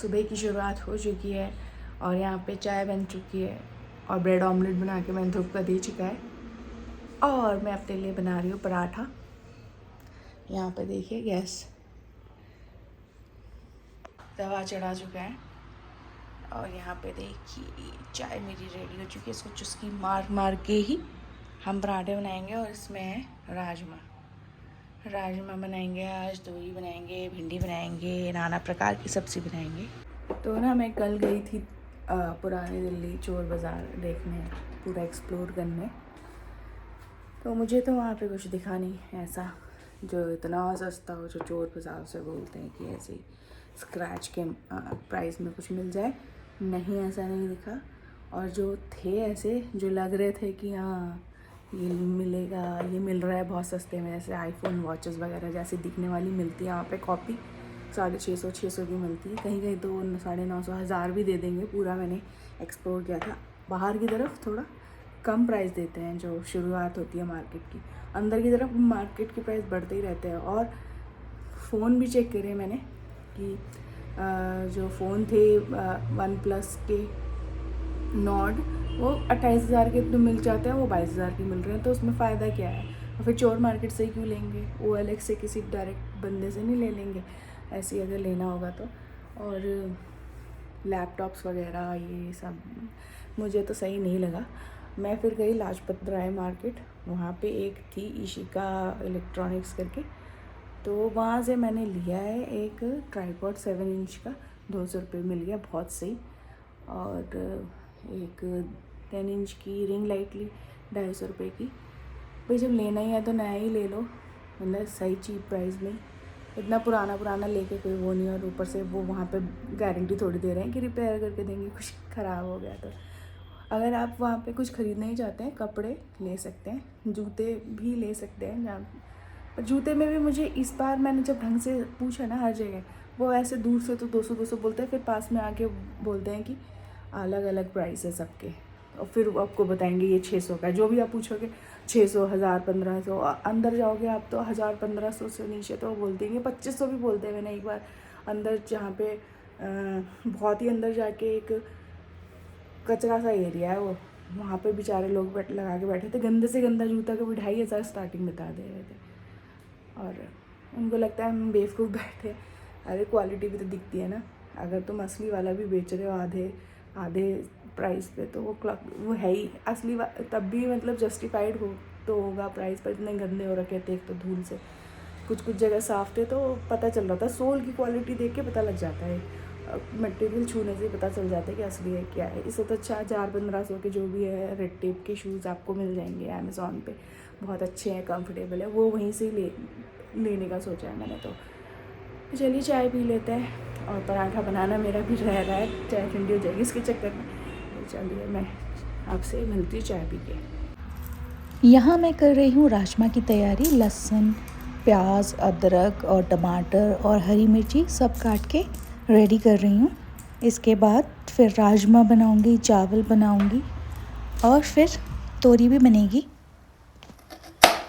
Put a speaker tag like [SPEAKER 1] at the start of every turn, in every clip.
[SPEAKER 1] सुबह की शुरुआत हो चुकी है और यहाँ पे चाय बन चुकी है और ब्रेड ऑमलेट बना के मैंने ध्रुव का दे चुका है और मैं अपने लिए बना रही हूँ पराठा। यहाँ पे देखिए गैस तवा चढ़ा चुका है और यहाँ पे देखिए चाय मेरी रेडी हो चुकी है। इसको चुस्की मार मार के ही हम पराठे बनाएंगे और इसमें है राजमा बनाएंगे, आज तोरी बनाएंगे, भिंडी बनाएंगे, नाना प्रकार की सब्ज़ी बनाएंगे। तो ना मैं कल गई थी पुरानी दिल्ली चोर बाज़ार देखने, पूरा एक्सप्लोर करने। तो मुझे तो वहाँ पे कुछ दिखा नहीं ऐसा जो इतना सस्ता हो, जो चोर बाज़ार से बोलते हैं कि ऐसे ही स्क्रैच के प्राइस में कुछ मिल जाए। नहीं, ऐसा नहीं दिखा। और जो थे ऐसे जो लग रहे थे कि हाँ ये मिलेगा, ये मिल रहा है बहुत सस्ते में, जैसे आईफोन वॉचेस वगैरह जैसे दिखने वाली मिलती है वहाँ पे कॉपी 650-600 की मिलती है। कहीं कहीं तो 950 1000 भी दे देंगे। पूरा मैंने एक्सप्लोर किया था। बाहर की तरफ थोड़ा कम प्राइस देते हैं जो शुरुआत होती है मार्केट की, अंदर की तरफ मार्केट के प्राइस बढ़ते ही रहते हैं। और फ़ोन भी चेक करे मैंने कि जो फ़ोन थे वन प्लस के नॉर्ड, वो 28,000 के तो मिल जाते हैं, वो 22,000 के मिल रहे हैं। तो उसमें फ़ायदा क्या है? और फिर चोर मार्केट से ही क्यों लेंगे? OLX से किसी डायरेक्ट बंदे से नहीं ले लेंगे ऐसे अगर लेना होगा तो। और लैपटॉप्स वगैरह ये सब मुझे तो सही नहीं लगा। मैं फिर गई लाजपत राय मार्केट, वहाँ पे एक थी इशिका इलेक्ट्रॉनिक्स करके, तो वहाँ से मैंने लिया है एक ट्राईपॉड 7 इंच का, 200 रुपये मिल गया, बहुत सही। और एक 10 इंच की रिंग लाइट ली 250 रुपये की। भाई जब लेना ही है तो नया ही ले लो, मतलब सही चीप प्राइस में। इतना पुराना लेके कोई वो नहीं, और ऊपर से वो वहाँ पे गारंटी थोड़ी दे रहे हैं कि रिपेयर करके देंगे कुछ ख़राब हो गया तो। अगर आप वहाँ पे कुछ ख़रीदना ही चाहते हैं, कपड़े ले सकते हैं, जूते भी ले सकते हैं। जहाँ पर जूते में भी मुझे इस बार मैंने जब ढंग से पूछा ना हर जगह, वो ऐसे दूर से तो 200 बोलते हैं, फिर पास में आके बोलते हैं कि अलग अलग प्राइस है सबके, और फिर आपको बताएंगे ये 600 का है। जो भी आप पूछोगे 600, 1000, 1500, अंदर जाओगे आप तो 1000-1500 से नीचे तो बोलते हैं। 2500 भी बोलते हैं। मैंने एक बार अंदर जहाँ पे बहुत ही अंदर जाके एक कचरा सा एरिया है वो, वहाँ पे बेचारे लोग लगा के बैठे थे, गंदे से गंदा जूता का भी 2500 स्टार्टिंग बता दे रहे थे। और उनको लगता है हम बेवकूफ़ बैठे। अरे क्वालिटी भी तो दिखती है ना। अगर तुम असली वाला भी बेच रहे हो आधे प्राइस पे, तो वो है ही असली तब भी मतलब जस्टिफाइड हो तो होगा प्राइस। पर इतने गंदे हो रखे थे, एक तो धूल से, कुछ जगह साफ़ थे तो पता चल रहा था। सोल की क्वालिटी देख के पता लग जाता है, मटेरियल छूने से पता चल जाता है कि असली है क्या है। इससे तो अच्छा 400-1500 के जो भी है रेड टेप के शूज़ आपको मिल जाएंगे अमेज़ॉन पे, बहुत अच्छे हैं, कंफर्टेबल है। वो वहीं से ही लेने का सोचा है मैंने। तो चलिए चाय पी लेते हैं, और पराठा बनाना मेरा भी रह रहा है, चाय ठंडी हो जाएगी इसके चक्कर में। तो चलिए मैं आपसे मिलती हूँ चाय पी के।
[SPEAKER 2] यहाँ मैं कर रही हूँ राजमा की तैयारी। लहसुन, प्याज, अदरक और टमाटर और हरी मिर्ची सब काट के रेडी कर रही हूँ। इसके बाद फिर राजमा बनाऊँगी, चावल बनाऊँगी और फिर तोरी भी बनेगी।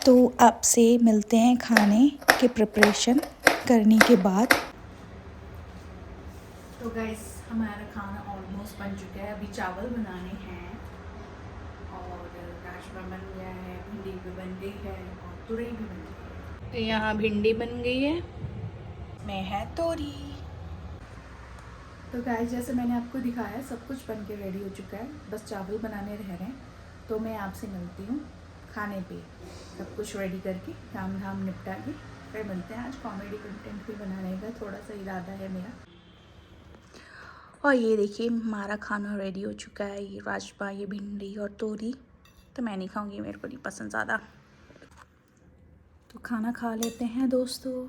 [SPEAKER 2] तो आपसे मिलते हैं खाने के प्रिपरेशन करने के बाद।
[SPEAKER 1] तो गाइस हमारा खाना ऑलमोस्ट बन चुका है। अभी चावल बनाने हैं और राजमा बन गया है, भिंडी भी बन गई है और तुरई भी बन गई है। तो यहाँ भिंडी बन गई है, में है तोरी। तो गाइस जैसे मैंने आपको दिखाया सब कुछ बन के रेडी हो चुका है, बस चावल बनाने रह रहे हैं। तो मैं आपसे मिलती हूँ खाने पे, सब कुछ रेडी करके काम धाम निपटा के फिर मिलते हैं। आज कॉमेडी कंटेंट भी बनाने का थोड़ा सा इरादा है मेरा। और ये देखिए हमारा खाना रेडी हो चुका है। ये राजमा, ये भिंडी और तोरी तो मैं नहीं खाऊंगी, मेरे को नहीं पसंद ज़्यादा। तो खाना खा लेते हैं दोस्तों।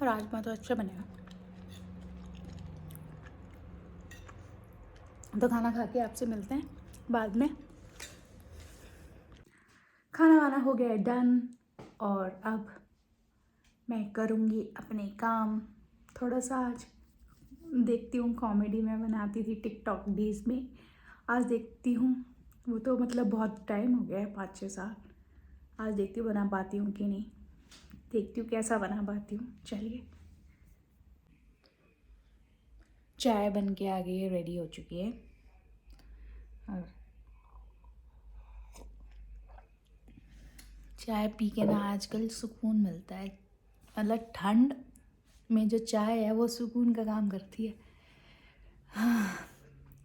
[SPEAKER 1] राजमा तो अच्छा बनेगा। तो खाना खा के आपसे मिलते हैं बाद में। खाना वाना हो गया डन, और अब मैं करूँगी अपने काम। थोड़ा सा आज देखती हूँ, कॉमेडी मैं बनाती थी टिकटॉक डेज़ में, आज देखती हूँ। वो तो मतलब बहुत टाइम हो गया है, 5-6 साल।
[SPEAKER 2] आज देखती हूँ बना पाती हूँ कि नहीं, देखती हूँ कैसा बना पाती हूँ। चलिए, चाय बन के आ गई है, रेडी हो चुकी है। और चाय पी के ना आजकल सुकून मिलता है। मतलब ठंड में जो चाय है वो सुकून का काम करती है। हाँ,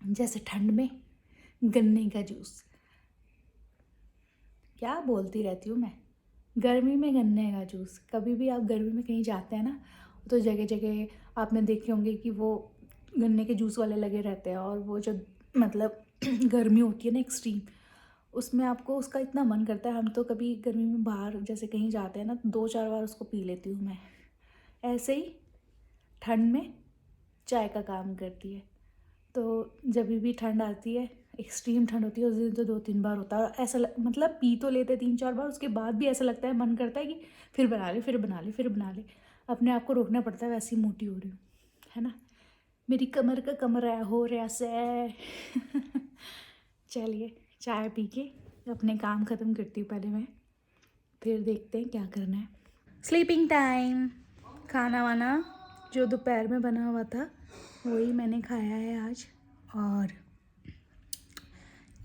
[SPEAKER 2] जैसे ठंड में गन्ने का जूस, क्या बोलती रहती हूँ मैं, गर्मी में गन्ने का जूस। कभी भी आप गर्मी में कहीं जाते हैं ना, तो जगह जगह आपने देखे होंगे कि वो गन्ने के जूस वाले लगे रहते हैं। और वो जो मतलब गर्मी होती है ना एक्सट्रीम, उसमें आपको उसका इतना मन करता है। हम तो कभी गर्मी में बाहर जैसे कहीं जाते हैं ना, 2-4 बार उसको पी लेती हूँ मैं। ऐसे ही ठंड में चाय का काम करती है। तो जब भी ठंड आती है, एक्सट्रीम ठंड होती है, उस दिन तो 2-3 बार होता है। और ऐसा मतलब पी तो लेते 3-4 बार, उसके बाद भी ऐसा लगता है, मन करता है कि फिर बना ले, फिर बना ले, फिर बना ले। अपने आप को रोकना पड़ता है, वैसी मोटी हो रही हूँ, है ना। मेरी कमर का कमरा हो रहा से। चलिए, चाय पी के अपने काम ख़त्म करती हूँ पहले मैं, फिर देखते हैं क्या करना है। Sleeping time. खाना वाना जो दोपहर में बना हुआ था वही मैंने खाया है आज। और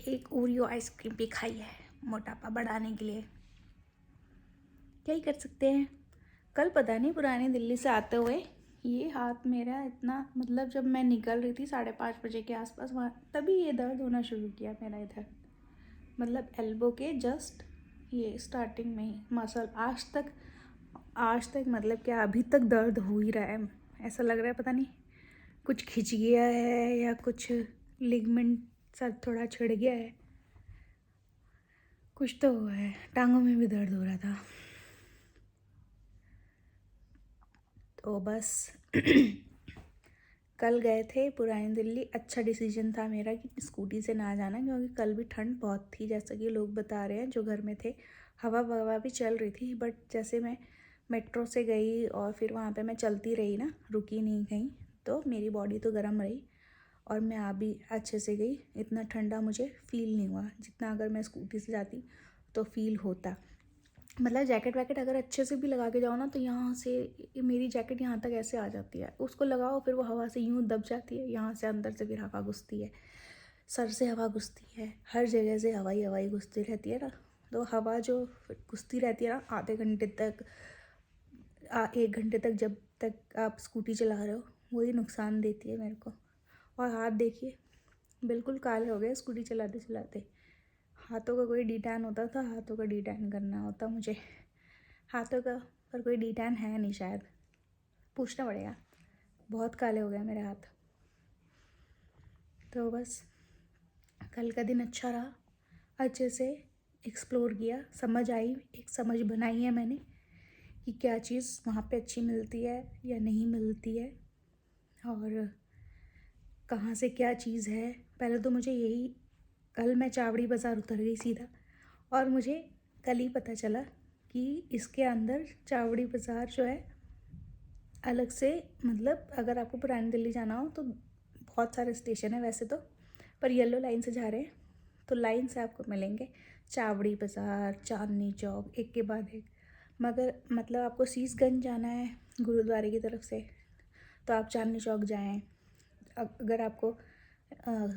[SPEAKER 2] एक ओरियो आइसक्रीम भी खाई है मोटापा बढ़ाने के लिए। क्या ही कर सकते हैं। कल पता नहीं पुरानी दिल्ली से आते हुए ये हाथ मेरा इतना, मतलब जब मैं निकल रही थी 5:30 बजे के आसपास वहाँ, तभी ये दर्द होना शुरू किया मेरा इधर, मतलब एल्बो के जस्ट ये स्टार्टिंग में ही मसल। आज तक मतलब क्या अभी तक दर्द हो ही रहा है। ऐसा लग रहा है पता नहीं कुछ खिंच गया है या कुछ लिगमेंट सा थोड़ा छिड़ गया है, कुछ तो हुआ है। टांगों में भी दर्द हो रहा था। तो बस कल गए थे पुरानी दिल्ली। अच्छा डिसीजन था मेरा कि स्कूटी से ना जाना, क्योंकि कल भी ठंड बहुत थी, जैसा कि लोग बता रहे हैं जो घर में थे। हवा ववा भी चल रही थी, बट जैसे मैं मेट्रो से गई और फिर वहाँ पे मैं चलती रही ना, रुकी नहीं कहीं, तो मेरी बॉडी तो गर्म रही और मैं आ भी अच्छे से गई। इतना ठंडा मुझे फ़ील नहीं हुआ जितना अगर मैं स्कूटी से जाती तो फ़ील होता। मतलब जैकेट वैकेट अगर अच्छे से भी लगा के जाओ ना, तो यहाँ से मेरी जैकेट यहाँ तक ऐसे आ जाती है, उसको लगाओ फिर वो हवा से यूँ दब जाती है, यहाँ से अंदर से फिर हवा घुसती है, सर से हवा घुसती है, हर जगह से हवा ही घुसती रहती है ना। तो हवा जो घुसती रहती है ना आधे घंटे तक, 1 घंटे तक, जब तक आप स्कूटी चला रहे हो, वही नुकसान देती है मेरे को। और हाथ देखिए बिल्कुल काले हो गए स्कूटी चलाते चलाते। हाथों का कोई डिटैन होता था, हाथों का डिटैन करना होता मुझे। हाथों का पर कोई डिटैन है नहीं शायद, पूछना पड़ेगा। बहुत काले हो गए मेरे हाथ। तो बस कल का दिन अच्छा रहा, अच्छे से एक्सप्लोर किया, समझ आई, एक समझ बनाई है मैंने कि क्या चीज़ वहाँ पे अच्छी मिलती है या नहीं मिलती है, और कहाँ से क्या चीज़ है। पहले तो मुझे यही, कल मैं चावड़ी बाज़ार उतर गई सीधा, और मुझे कल ही पता चला कि इसके अंदर चावड़ी बाज़ार जो है अलग से, मतलब अगर आपको पुरानी दिल्ली जाना हो तो बहुत सारे स्टेशन है वैसे तो, पर येलो लाइन से जा रहे हैं तो लाइन से आपको मिलेंगे चावड़ी बाज़ार, चांदनी चौक, एक के बाद एक। मगर मतलब आपको सीसगंज जाना है गुरुद्वारे की तरफ से तो आप चांदनी चौक जाएं। अगर आपको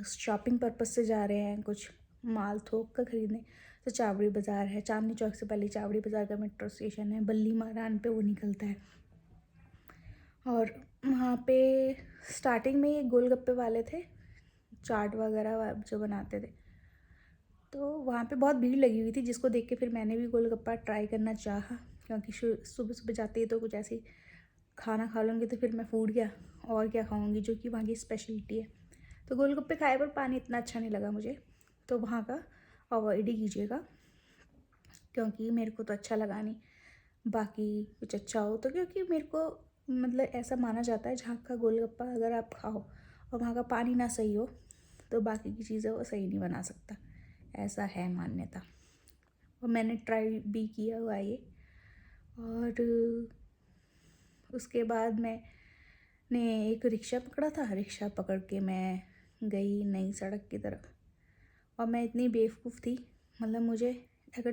[SPEAKER 2] शॉपिंग पर्पस से जा रहे हैं, कुछ माल थोक का ख़रीदने, तो चावड़ी बाज़ार है। चांदनी चौक से पहले चावड़ी बाज़ार का मेट्रो स्टेशन है, बल्ली मारान पे वो निकलता है। और वहाँ पे स्टार्टिंग में ये गोलगप्पे वाले थे, चाट वगैरह जो बनाते थे, तो वहाँ पे बहुत भीड़ लगी हुई थी, जिसको देख के फिर मैंने भी गोलगप्पा ट्राई करना चाहा, क्योंकि सुबह सुबह जाते ही तो कुछ ऐसे खाना खा लूँगी तो फिर मैं फूड क्या और क्या खाऊँगी, जो कि वहाँ की स्पेशलिटी है। तो गोलगप्पे खाए पर पानी इतना अच्छा नहीं लगा मुझे, तो वहाँ का अवॉइड ही कीजिएगा, क्योंकि मेरे को तो अच्छा लगा नहीं। बाकी कुछ अच्छा हो तो, क्योंकि मेरे को मतलब ऐसा माना जाता है जहाँ का गोलगप्पा अगर आप खाओ और वहाँ का पानी ना सही हो तो बाकी की चीज़ें वो सही नहीं बना सकता, ऐसा है मान्यता। और मैंने ट्राई भी किया हुआ ये। और उसके बाद मैंने एक रिक्शा पकड़ा था, रिक्शा पकड़ के मैं गई नई सड़क की तरफ। और मैं इतनी बेवकूफ़ थी, मतलब मुझे अगर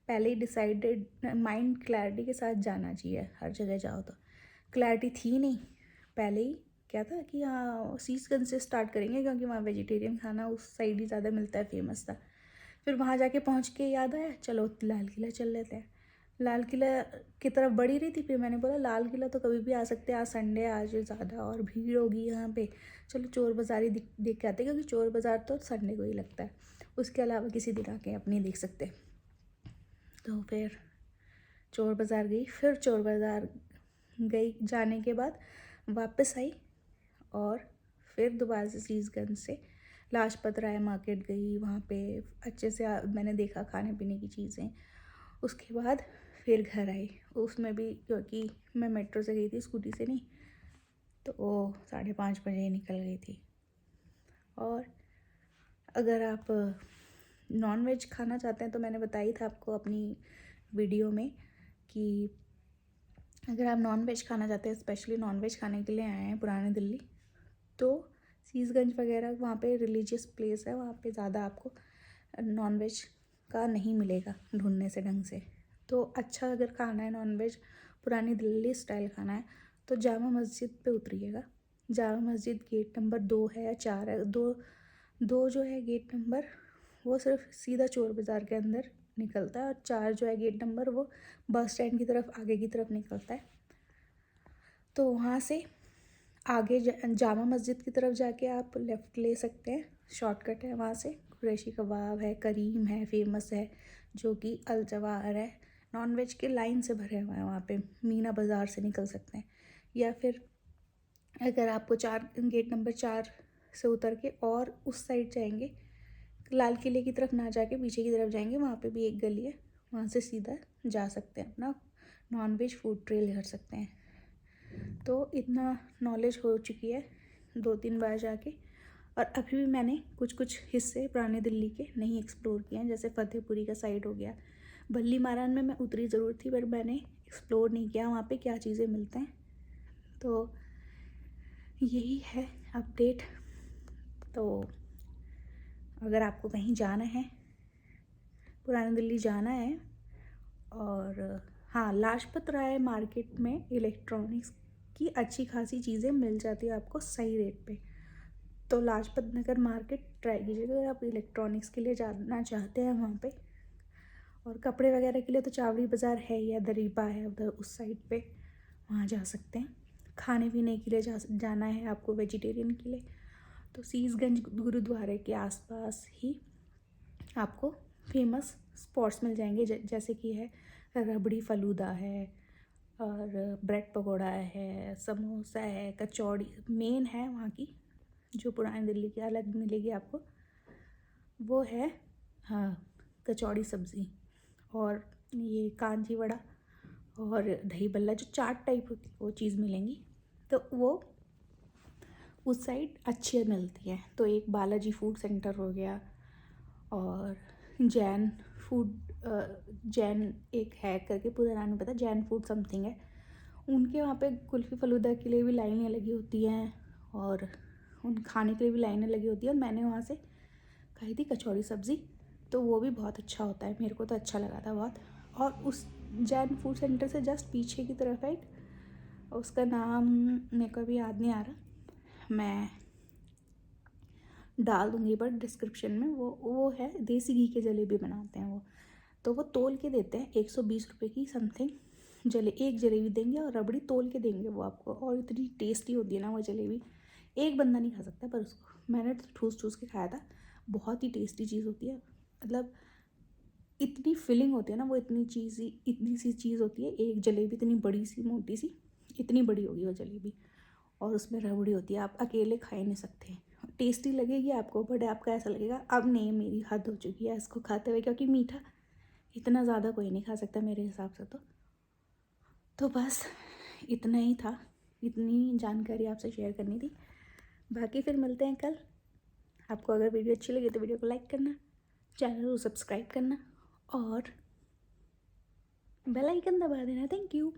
[SPEAKER 2] पहले ही डिसाइडेड, माइंड क्लैरिटी के साथ जाना चाहिए हर जगह जाओ तो। क्लैरिटी थी नहीं, पहले ही क्या था कि हाँ सीसगंज से स्टार्ट करेंगे क्योंकि वहाँ वेजिटेरियन खाना उस साइड ही ज़्यादा मिलता है, फेमस था। फिर वहाँ जाके पहुँच के याद आया चलो लाल किला चल लेते हैं। लाल किला की तरफ बढ़ ही रही थी, फिर मैंने बोला लाल किला तो कभी भी आ सकते हैं, आज संडे, आज ज़्यादा और भीड़ होगी यहाँ पे, चलो चोर बाज़ार ही देख के आते हैं, क्योंकि चोर बाज़ार तो संडे को ही लगता है, उसके अलावा किसी दिन आके अपनी देख सकते। तो फिर चोर बाज़ार गई, फिर चोर बाज़ार गई, जाने के बाद वापस आई और फिर दोबारा से सीसगंज से लाजपत राय मार्केट गई, वहाँ पे अच्छे से मैंने देखा खाने पीने की चीज़ें। उसके बाद फिर घर आई, उसमें भी क्योंकि मैं मेट्रो से गई थी, स्कूटी से नहीं, तो वो 5:30 बजे निकल गई थी। और अगर आप नॉन वेज खाना चाहते हैं तो मैंने बताई था आपको अपनी वीडियो में कि अगर आप नॉन वेज खाना चाहते हैं, स्पेशली नॉन वेज खाने के लिए आए हैं पुरानी दिल्ली, तो सीसगंज वगैरह वहाँ पे रिलीजियस प्लेस है, वहाँ पे ज़्यादा आपको नॉन वेज का नहीं मिलेगा ढूंढने से ढंग से। तो अच्छा अगर खाना है नॉन वेज पुरानी दिल्ली स्टाइल खाना है तो जामा मस्जिद पे उतरिएगा। जामा मस्जिद गेट नंबर 2 है या 4 है, दो जो है गेट नंबर वो सिर्फ सीधा चोर बाज़ार के अंदर निकलता है, और 4 जो है गेट नंबर वो बस स्टैंड की तरफ आगे की तरफ निकलता है। तो वहाँ से आगे जामा मस्जिद की तरफ जाके आप लेफ़्ट ले सकते हैं, शॉर्टकट है वहाँ से। कुरैशी कबाब है, करीम है, फेमस है, जो कि अल जवाहर है, नॉन वेज के लाइन से भरे हुए हैं वहाँ पे। मीना बाज़ार से निकल सकते हैं, या फिर अगर आपको गेट नंबर 4 से उतर के और उस साइड जाएंगे, लाल किले की तरफ ना जाके पीछे की तरफ जाएंगे, वहाँ पे भी एक गली है, वहाँ से सीधा जा सकते हैं, अपना नॉन वेज फूड ट्रेल कर सकते हैं। तो इतना नॉलेज हो चुकी है 2-3 बार जाके, और अभी भी मैंने कुछ कुछ हिस्से पुराने दिल्ली के नहीं एक्सप्लोर किए हैं, जैसे फतेहपुरी का साइड हो गया। बल्ली मारान में मैं उतरी ज़रूर थी, पर मैंने एक्सप्लोर नहीं किया वहाँ पे क्या चीज़ें मिलते हैं। तो यही है अपडेट। तो अगर आपको कहीं जाना है, पुरानी दिल्ली जाना है, और हाँ, लाजपत राय मार्केट में इलेक्ट्रॉनिक्स की अच्छी खासी चीज़ें मिल जाती है आपको सही रेट पे। तो लाजपत नगर मार्केट ट्राई कीजिएगा अगर आप इलेक्ट्रॉनिक्स के लिए जाना चाहते हैं वहाँ पे। और कपड़े वगैरह के लिए तो चावड़ी बाज़ार है या दरीपा है उधर उस साइड पे, वहाँ जा सकते हैं। खाने पीने के लिए जाना है आपको वेजिटेरियन के लिए, तो सीसगंज गुरुद्वारे के आसपास ही आपको फेमस स्पॉट्स मिल जाएंगे, जैसे कि है रबड़ी फलूदा है, और ब्रेड पकौड़ा है, समोसा है, कचौड़ी मेन है वहाँ की, जो पुरानी दिल्ली की अलग मिलेगी आपको, वो है हाँ कचौड़ी सब्ज़ी, और ये कांजी वड़ा और दही बल्ला, जो चाट टाइप होती है वो चीज़ मिलेंगी। तो वो उस साइड अच्छी मिलती है। तो एक बालाजी फूड सेंटर हो गया, और जैन फूड, जैन एक है करके, पूरा नाम नहीं पता, जैन फूड समथिंग है, उनके वहाँ पे कुल्फ़ी फ़लूदा के लिए भी लाइनें लगी होती हैं, और उन खाने के लिए भी लाइनें लगी होती हैं। और मैंने वहाँ से खाई थी कचौड़ी सब्ज़ी, तो वो भी बहुत अच्छा होता है, मेरे को तो अच्छा लगा था बहुत। और उस जैन फूड सेंटर से जस्ट पीछे की तरफ है, उसका नाम मेरे को अभी याद नहीं आ रहा, मैं डाल दूँगी पर डिस्क्रिप्शन में। वो है देसी घी के जलेबी बनाते हैं वो, तो वो तोल के देते हैं 120 रुपये की समथिंग एक जलेबी देंगे, और रबड़ी तोल के देंगे वो आपको, और इतनी टेस्टी होती है ना वो जलेबी, एक बंदा नहीं खा सकता, पर उसको मैंने तो ठूस ठूस के खाया था, बहुत ही टेस्टी चीज़ होती है। मतलब इतनी फिलिंग होती है ना वो, इतनी सी चीज़ होती है, एक जलेबी इतनी बड़ी सी मोटी सी, इतनी बड़ी होगी वो जलेबी, और उसमें रबड़ी होती है, आप अकेले खा ही नहीं सकते। टेस्टी लगेगी आपको, बट आपका ऐसा लगेगा अब नहीं, मेरी हद हो चुकी है इसको खाते हुए, क्योंकि मीठा इतना ज़्यादा कोई नहीं खा सकता मेरे हिसाब से। तो बस इतना ही था, इतनी जानकारी आपसे शेयर करनी थी। बाकी फिर मिलते हैं कल। आपको अगर वीडियो अच्छी लगी तो वीडियो को लाइक करना, चैनल को सब्सक्राइब करना, और बेल आइकन दबा देना। Thank you.